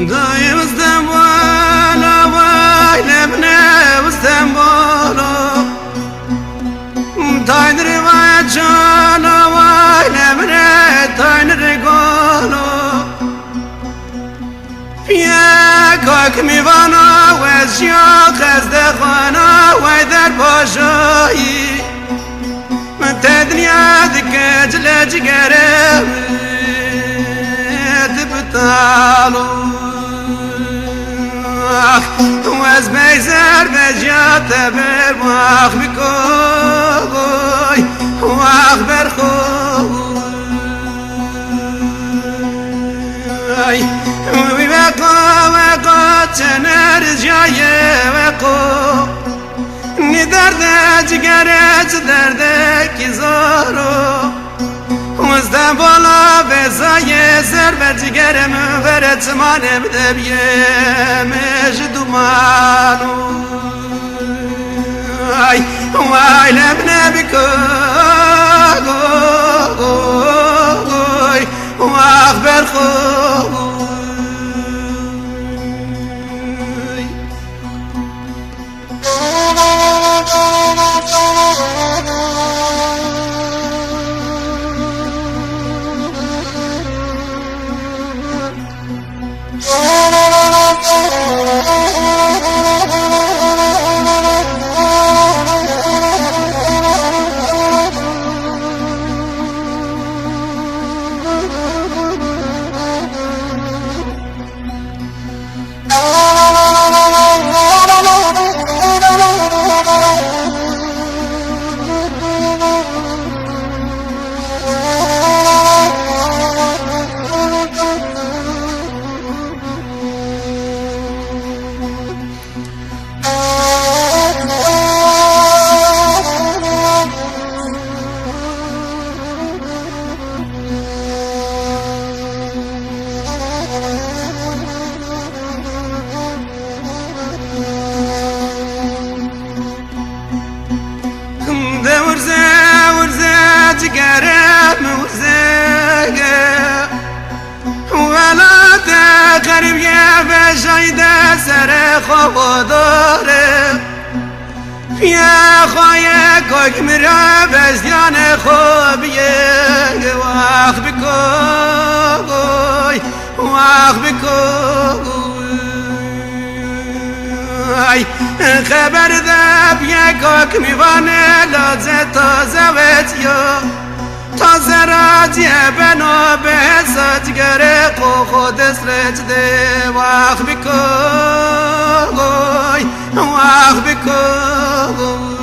دايم اسطنبول وای لبنه اسطنبول تاین روایت جان وای لبنه تاین رگولو یک میوانا و شیاخ از دخوانا و در باشایی من تدنیا دکه جل جگره تبتالو و از بیزر بجات بر واخ بکوی واخ برخوی وی وقا چنر جای وقا نی درد جگرت درد کی زارو وزدم بالا بزای سر به جگرم ورد مانم دبیم جدومانو وای لبنه بکوی واخ برخوی جگرم وزگه ولا تقرب یه بشاید سر خواب داره یه خواهی که میره بزیان خوبیه واخ بکوی واخ بکوی خبر دب یک که میوانه لازه تازه ویتیا تازه راجیه بنا به حسات گره خود سرجده واخ بکوی واخ بکوی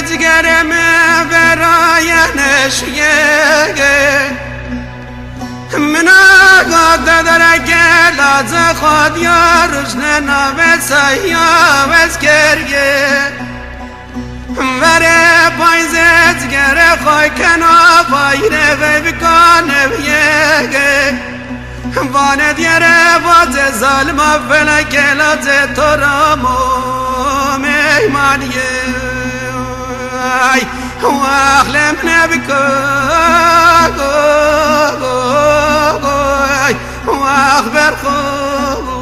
جگرم برای نشیه من آگاد درکه لاز خود یا روشن ناوه سیا وزگرگه وره پایزه جگر خوی کنا پایره و بکانه بیگه وانه دیره باز ظالم فلکه لاز تو رامو میمانیه واخلم نبكوي واخبر خوي